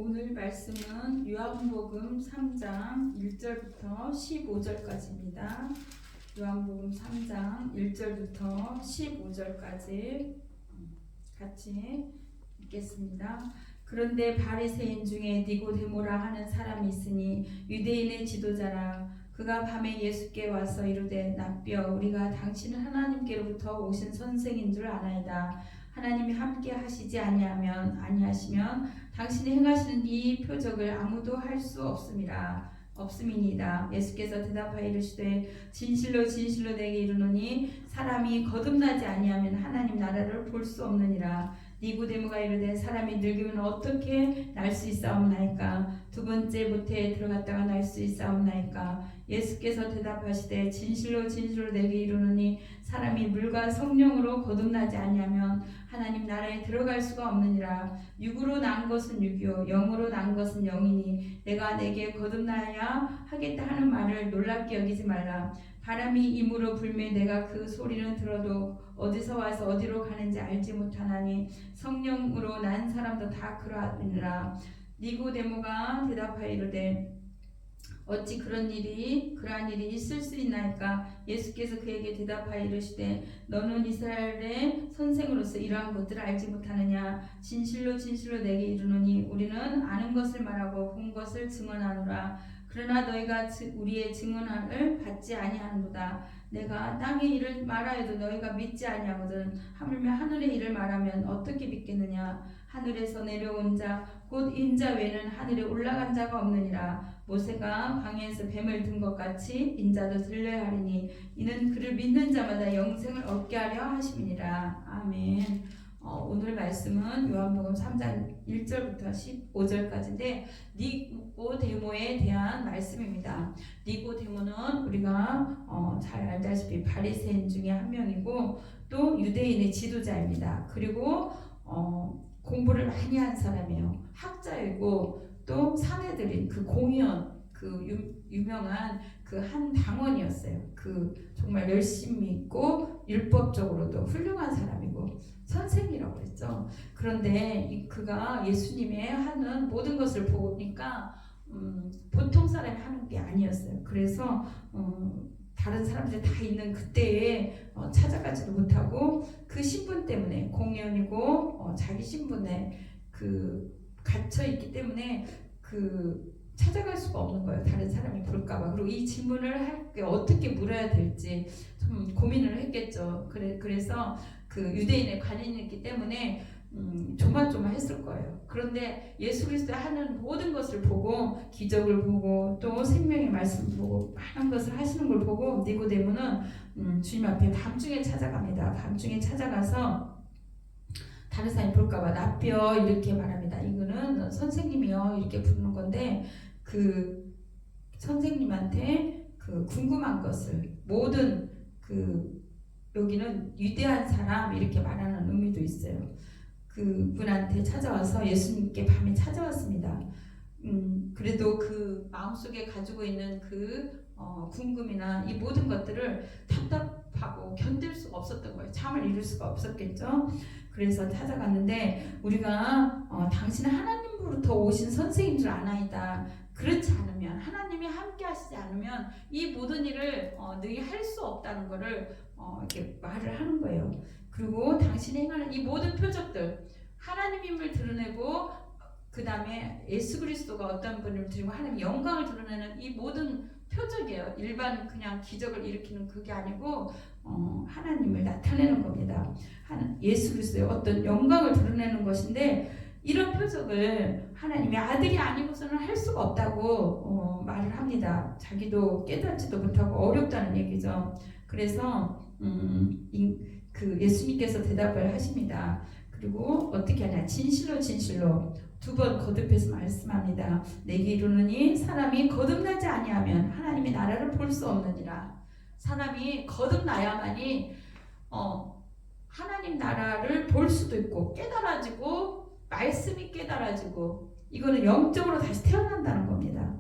오늘 말씀은 요한복음 3장 1절부터 15절까지입니다. 요한복음 3장 1절부터 15절까지 같이 읽겠습니다. 그런데 바리새인 중에 니고데모라 하는 사람이 있으니 유대인의 지도자라. 그가 밤에 예수께 와서 이르되 납비여, 우리가 당신은 하나님께로부터 오신 선생인 줄 아나이다. 하나님이 함께 하시지 아니하시면 당신이 행하시는 이 표적을 아무도 할 수 없음이니이다. 예수께서 대답하여 이르시되 진실로 진실로 내게 이르노니 사람이 거듭나지 아니하면 하나님 나라를 볼 수 없느니라. 니고데모가 이르되 사람이 늙으면 어떻게 날 수 있사옵나이까? 두 번째 모태에 들어갔다가 날 수 있사옵나이까? 예수께서 대답하시되 진실로 진실로 내게 이르노니 사람이 물과 성령으로 거듭나지 아니하면 하나님 나라에 들어갈 수가 없느니라. 육으로 난 것은 육이요 영으로 난 것은 영이니 내가 내게 거듭나야 하겠다 하는 말을 놀랍게 여기지 말라. 바람이 임으로 불매 내가 그 소리는 들어도 어디서 와서 어디로 가는지 알지 못하나니 성령으로 난 사람도 다 그러하느니라. 니고데모가 대답하여 이르되 어찌 그러한 일이 있을 수 있나이까? 예수께서 그에게 대답하여 이르시되 너는 이스라엘의 선생으로서 이러한 것들을 알지 못하느냐? 진실로 진실로 내게 이르노니 우리는 아는 것을 말하고 본 것을 증언하노라. 그러나 너희가 우리의 증언을 받지 아니하는도다. 내가 땅의 일을 말하여도 너희가 믿지 아니하거든. 하물며 하늘의 일을 말하면 어떻게 믿겠느냐? 하늘에서 내려온 자 곧 인자 외에는 하늘에 올라간 자가 없느니라. 모세가 광야에서 뱀을 든 것 같이 인자도 들려야 하리니 이는 그를 믿는 자마다 영생을 얻게 하려 하심이니라. 아멘. 오늘 말씀은 요한복음 3장 1절부터 15절까지인데 니고데모에 대한 말씀입니다. 니고데모는 우리가 잘 알다시피 바리새인 중에 한 명이고 또 유대인의 지도자입니다. 그리고 공부를 많이 한 사람이에요. 학자이고 또 사내들인 그 공의원, 그 유명한 그 한 당원이었어요. 그 정말 열심히 있고 율법적으로도 훌륭한 사람이고 선생이라고 그랬죠. 그런데 그가 예수님의 하는 모든 것을 보니까 보통 사람이 하는 게 아니었어요. 그래서 다른 사람들이 다 있는 그때에 찾아가지도 못하고 그 신분 때문에 공연이고 자기 신분에 갇혀 있기 때문에 찾아갈 수가 없는 거예요. 다른 사람이 볼까봐. 그리고 이 질문을 할 때 어떻게 물어야 될지 좀 고민을 했겠죠. 그래서 그 유대인의 관인이었기 때문에 조마조마했을 거예요. 그런데 예수 그리스도 하는 모든 것을 보고 기적을 보고 또 생명의 말씀을 보고 많은 것을 하시는 걸 보고 니고데모는 주님 앞에 밤중에 찾아갑니다. 밤중에 찾아가서 다른 사람이 볼까봐 납비여 이렇게 말합니다. 이거는 선생님이요 이렇게 부르는 건데 그 선생님한테 그 궁금한 것을 모든 여기는 위대한 사람 이렇게 말하는 의미도 있어요. 그분한테 찾아와서 예수님께 밤에 찾아왔습니다. 그래도 그 마음속에 가지고 있는 궁금이나 이 모든 것들을 답답하고 견딜 수가 없었던 거예요. 잠을 이룰 수가 없었겠죠. 그래서 찾아갔는데 우리가 당신은 하나님으로부터 오신 선생인 줄 아나이다. 그렇지 않으면 하나님이 함께 하시지 않으면 이 모든 일을 너희 할 수 없다는 것을 이렇게 말을 하는 거예요. 그리고 당신이 행하는 이 모든 표적들 하나님임을 드러내고 그 다음에 예수 그리스도가 어떤 분을 드리고 하나님의 영광을 드러내는 이 모든 표적이에요. 일반 그냥 기적을 일으키는 그게 아니고 하나님을 나타내는 겁니다. 예수 그리스도의 어떤 영광을 드러내는 것인데 이런 표적을 하나님의 아들이 아니고서는 할 수가 없다고 말을 합니다. 자기도 깨닫지도 못하고 어렵다는 얘기죠. 그래서 예수님께서 대답을 하십니다. 그리고 어떻게 하냐? 진실로 진실로 두 번 거듭해서 말씀합니다. 내게 이르노니 사람이 거듭나지 아니하면 하나님의 나라를 볼 수 없느니라. 사람이 거듭나야만이 하나님 나라를 볼 수도 있고 깨달아지고 말씀이 깨달아지고 이거는 영적으로 다시 태어난다는 겁니다.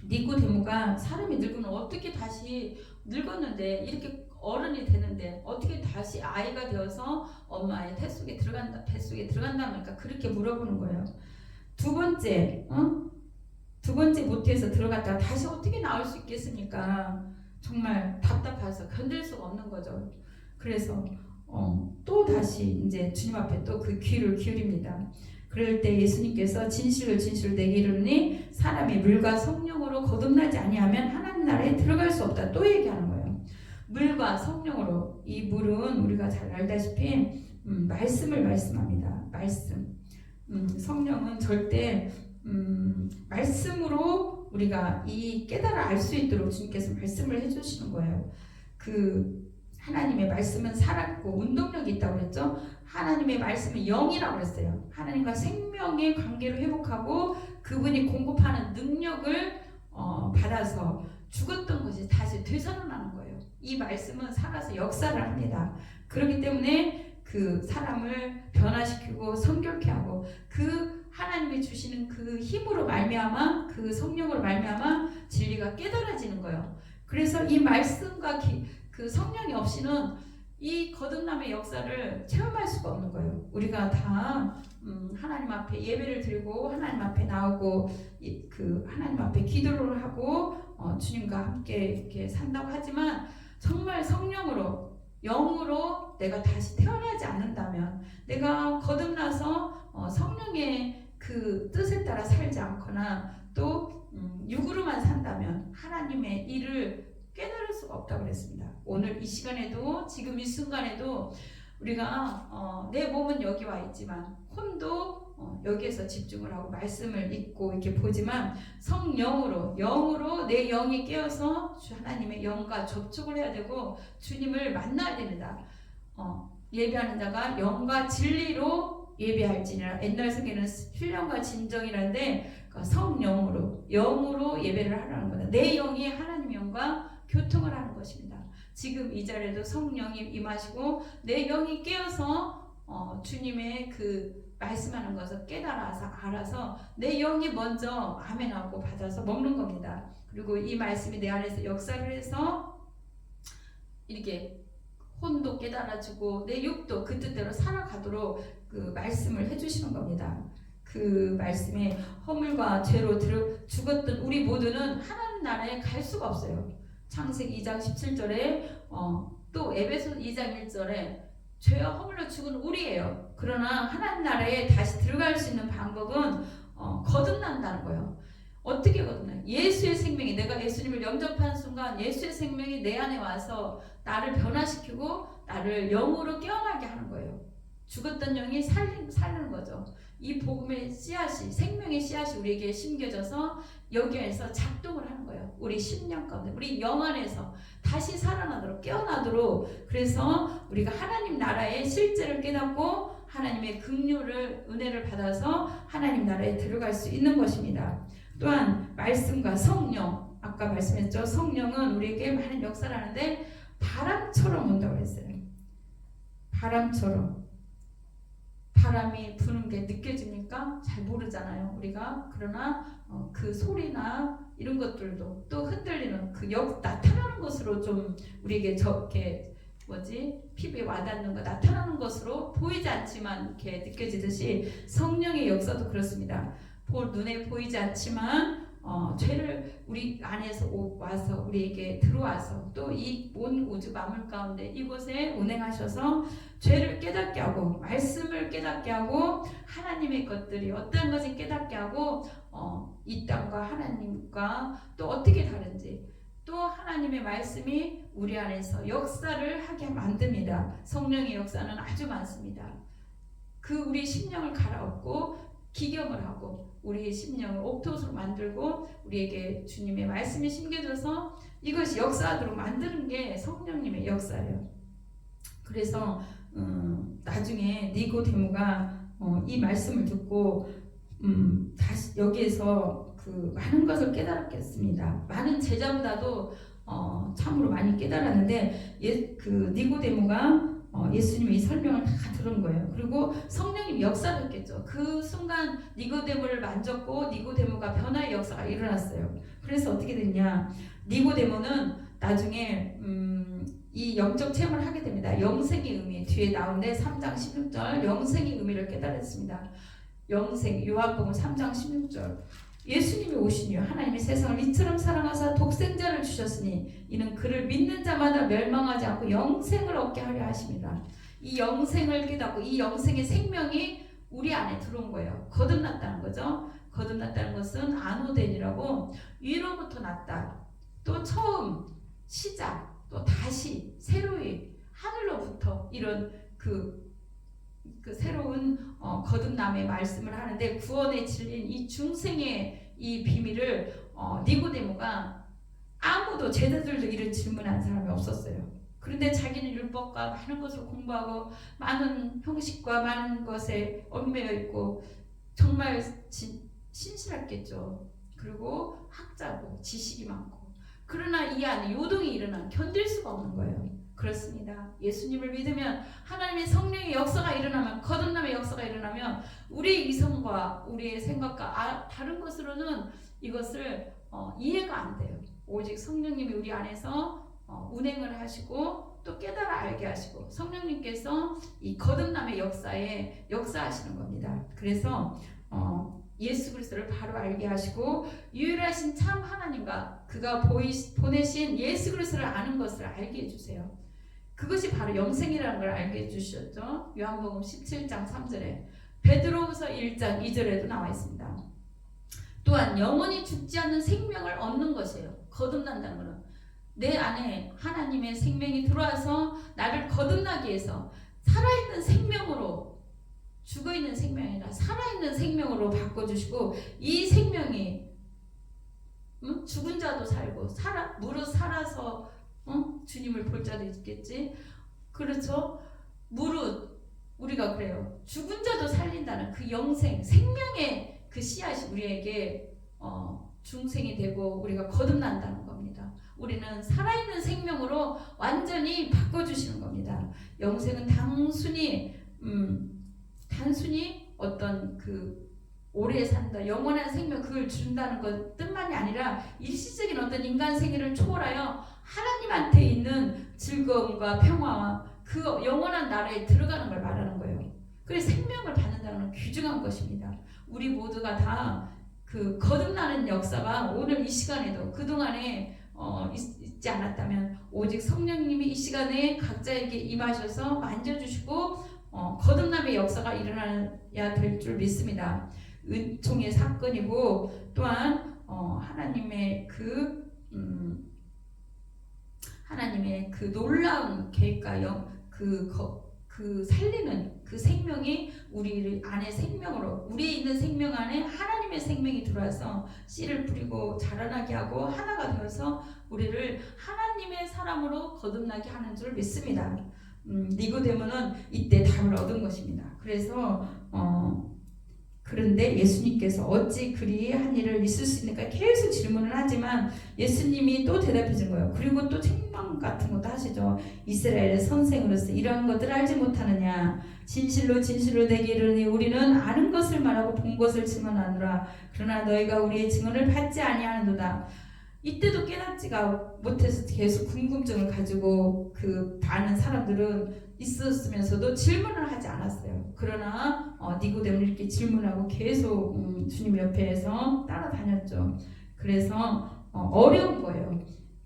니고데모가 사람이 늙으면 어떻게 다시 늙었는데 이렇게 어른이 되는데 어떻게 다시 아이가 되어서 엄마의 뱃속에 들어간다 말까 그렇게 물어보는 거예요. 두 번째 모태에서 들어갔다가 다시 어떻게 나올 수 있겠습니까? 정말 답답해서 견딜 수가 없는 거죠. 그래서 또 다시 이제 주님 앞에 또 그 귀를 기울입니다. 그럴 때 예수님께서 진실로 내게 이르노니 사람이 물과 성령으로 거듭나지 아니하면 하나님 나라에 들어갈 수 없다. 또 얘기하는 거예요. 물과 성령으로. 이 물은 우리가 잘 알다시피 말씀을 말씀합니다. 말씀. 성령은 절대 말씀으로 우리가 이 깨달아 알 수 있도록 주님께서 말씀을 해주시는 거예요. 그 하나님의 말씀은 살았고 운동력이 있다고 그랬죠. 하나님의 말씀은 영이라고 그랬어요. 하나님과 생명의 관계를 회복하고 그분이 공급하는 능력을 받아서 죽었던 것이 다시 되살아나는 거예요. 이 말씀은 살아서 역사를 합니다. 그렇기 때문에 그 사람을 변화시키고 성결케 하고 그 하나님이 주시는 그 힘으로 말미암아 그 성령으로 말미암아 진리가 깨달아지는 거예요. 그래서 이 말씀과 그 성령이 없이는 이 거듭남의 역사를 체험할 수가 없는 거예요. 우리가 다 하나님 앞에 예배를 드리고 하나님 앞에 나오고 그 하나님 앞에 기도를 하고 주님과 함께 이렇게 산다고 하지만 정말 성령으로 영으로 내가 다시 태어나지 않는다면 내가 거듭나서 성령의 그 뜻에 따라 살지 않거나 또 육으로만 산다면 하나님의 일을 깨달을 수가 없다고 그랬습니다. 오늘 이 시간에도 지금 이 순간에도 우리가 내 몸은 여기 와 있지만 혼도 여기에서 집중을 하고 말씀을 읽고 이렇게 보지만 영으로 내 영이 깨어서 하나님의 영과 접촉을 해야 되고 주님을 만나야 됩니다. 예배하는 자가 영과 진리로 예배할지니라. 옛날 성경에는 신령과 진정이라는데 영으로 예배를 하라는 거다. 내 영이 하나님 영과 교통을 하는 것입니다. 지금 이 자리에도 성령이 임하시고 내 영이 깨어서 주님의 그 말씀하는 것을 깨달아서 알아서 내 영이 먼저 아멘하고 받아서 먹는 겁니다. 그리고 이 말씀이 내 안에서 역사를 해서 이렇게 혼도 깨달아지고 내 육도 그 뜻대로 살아가도록 그 말씀을 해주시는 겁니다. 그 말씀에 허물과 죄로 죽었던 우리 모두는 하나님 나라에 갈 수가 없어요. 창세기 2장 17절에 또 에베소 2장 1절에 죄와 허물로 죽은 우리예요. 그러나 하나님 나라에 다시 들어갈 수 있는 방법은 거듭난다는 거예요. 어떻게 거듭나요? 예수의 생명이, 내가 예수님을 영접한 순간 예수의 생명이 내 안에 와서 나를 변화시키고 나를 영으로 깨어나게 하는 거예요. 죽었던 영이 살리는 거죠. 이 복음의 씨앗이, 생명의 씨앗이 우리에게 심겨져서 여기에서 작동을 하는 거예요. 우리 심령 가운데, 우리 영 안에서 다시 살아나도록, 깨어나도록. 그래서 우리가 하나님 나라의 실제를 깨닫고 하나님의 긍휼을, 은혜를 받아서 하나님 나라에 들어갈 수 있는 것입니다. 또한 말씀과 성령, 아까 말씀했죠. 성령은 우리에게 많은 역사를 하는데 바람처럼 온다고 했어요. 바람처럼. 바람이 부는 게 느껴집니까? 잘 모르잖아요, 우리가. 그러나 그 소리나 이런 것들도 또 흔들리는 그 나타나는 것으로 좀 우리에게 저렇게 피부에 와닿는 거 나타나는 것으로 보이지 않지만 이렇게 느껴지듯이 성령의 역사도 그렇습니다. 눈에 보이지 않지만 죄를 우리 안에서 와서 우리에게 들어와서 또 이 온 우주 만물 가운데 이곳에 운행하셔서 죄를 깨닫게 하고 말씀을 깨닫게 하고 하나님의 것들이 어떤 것을 깨닫게 하고 이 땅과 하나님과 또 어떻게 다른지 또 하나님의 말씀이 우리 안에서 역사를 하게 만듭니다. 성령의 역사는 아주 많습니다. 그 우리 심령을 갈아엎고 기경을 하고 우리의 심령을 옥토스로 만들고 우리에게 주님의 말씀이 심겨져서 이것이 역사하도록 만드는 게 성령님의 역사예요. 그래서 나중에 니고데모가 이 말씀을 듣고 다시 여기에서 그 많은 것을 깨달았겠습니다. 많은 제자보다도 참으로 많이 깨달았는데 그 니고데모가 예수님의 이 설명을 다 들은 거예요. 그리고 성령님 역사를 했겠죠. 그 순간 니고데모를 만졌고 니고데모가 변화의 역사가 일어났어요. 그래서 어떻게 됐냐? 니고데모는 나중에 이 영적 체험을 하게 됩니다. 영생의 의미 뒤에 나오는데 3장 16절 영생의 의미를 깨달았습니다. 영생, 요한복음 3장 16절. 예수님이 오신 이유 하나님이 세상을 이처럼 사랑하사 독생자를 주셨으니 이는 그를 믿는 자마다 멸망하지 않고 영생을 얻게 하려 하심이라. 이 영생을 깨닫고 이 영생의 생명이 우리 안에 들어온 거예요. 거듭났다는 거죠. 거듭났다는 것은 아노덴이라고 위로부터 났다. 또 처음, 시작, 또 다시, 새로이, 하늘로부터 이런 그 새로운 거듭남의 말씀을 하는데 구원의 진리인 이 중생의 이 비밀을 니고데모가 아무도 제자들도 이런 질문한 사람이 없었어요. 그런데 자기는 율법과 많은 것을 공부하고 많은 형식과 많은 것에 얽매여 있고 정말 신실했겠죠. 그리고 학자고 지식이 많고 그러나 이 안에 요동이 일어나 견딜 수가 없는 거예요. 그렇습니다. 예수님을 믿으면 하나님의 성령의 역사가 일어나면 거듭남의 역사가 일어나면 우리의 이성과 우리의 생각과 다른 것으로는 이것을 이해가 안 돼요. 오직 성령님이 우리 안에서 운행을 하시고 또 깨달아 알게 하시고 성령님께서 이 거듭남의 역사에 역사하시는 겁니다. 그래서 예수 그리스도를 바로 알게 하시고 유일하신 참 하나님과 그가 보내신 예수 그리스도를 아는 것을 알게 해주세요. 그것이 바로 영생이라는 걸 알게 해주셨죠. 요한복음 17장 3절에 베드로후서 1장 2절에도 나와 있습니다. 또한 영원히 죽지 않는 생명을 얻는 것이에요. 거듭난다는 것은 내 안에 하나님의 생명이 들어와서 나를 거듭나게 해서 살아있는 생명으로 죽어있는 생명이 아니라 살아있는 생명으로 바꿔주시고 이 생명이 죽은 자도 살고 무릇 살아서 주님을 볼 자도 있겠지. 그렇죠. 무릇 우리가 그래요. 죽은 자도 살린다는 그 영생 생명의 그 씨앗이 우리에게 중생이 되고 우리가 거듭난다는 겁니다. 우리는 살아있는 생명으로 완전히 바꿔주시는 겁니다. 영생은 단순히 어떤 그 오래 산다, 영원한 생명 그걸 준다는 것 뜻만이 아니라 일시적인 어떤 인간 생애를 초월하여 하나님한테 있는 즐거움과 평화와 그 영원한 나라에 들어가는 걸 말하는 거예요. 그래서 생명을 받는다는 건 귀중한 것입니다. 우리 모두가 다 그 거듭나는 역사가 오늘 이 시간에도 그동안에 있지 않았다면 오직 성령님이 이 시간에 각자에게 임하셔서 만져주시고 거듭남의 역사가 일어나야 될 줄 믿습니다. 은총의 사건이고 또한 하나님의 그 놀라운 계획과 그 살리는 그 생명이 우리 안에 생명으로 우리에 있는 생명 안에 하나님의 생명이 들어와서 씨를 뿌리고 자라나게 하고 하나가 되어서 우리를 하나님의 사람으로 거듭나게 하는 줄 믿습니다. 니고데모는 이때 답을 얻은 것입니다. 그래서 그런데 예수님께서 어찌 그리한 일을 있을 수 있는가 계속 질문을 하지만 예수님이 또 대답해 준 거예요. 그리고 또 책망 같은 것도 하시죠. 이스라엘의 선생으로서 이러한 것들을 알지 못하느냐. 진실로 진실로 내게 이르노니 우리는 아는 것을 말하고 본 것을 증언하노라. 그러나 너희가 우리의 증언을 받지 아니하는도다. 이때도 깨닫지가 못해서 계속 궁금증을 가지고 그 많은 사람들은 있었으면서도 질문을 하지 않았어요. 그러나 니고데모는 이렇게 질문하고 계속 주님 옆에서 따라다녔죠. 그래서 어려운 거예요.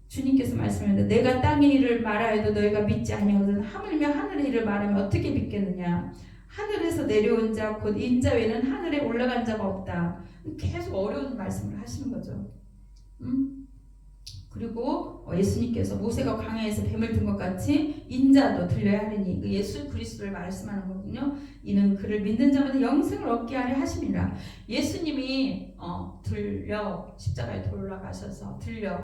주님께서 말씀하셨는데 내가 땅의 일을 말하여도 너희가 믿지 아니하거든 하물며 하늘의 일을 말하면 어떻게 믿겠느냐. 하늘에서 내려온 자 곧 인자 외에는 하늘에 올라간 자가 없다. 계속 어려운 말씀을 하시는 거죠. 그리고 예수님께서 모세가 광야에서 뱀을 든 것 같이 인자도 들려야 하리니 그 예수 그리스도를 말씀하는 거군요. 이는 그를 믿는 자마다 영생을 얻게 하려 하심이라. 예수님이 십자가에 돌아가셔서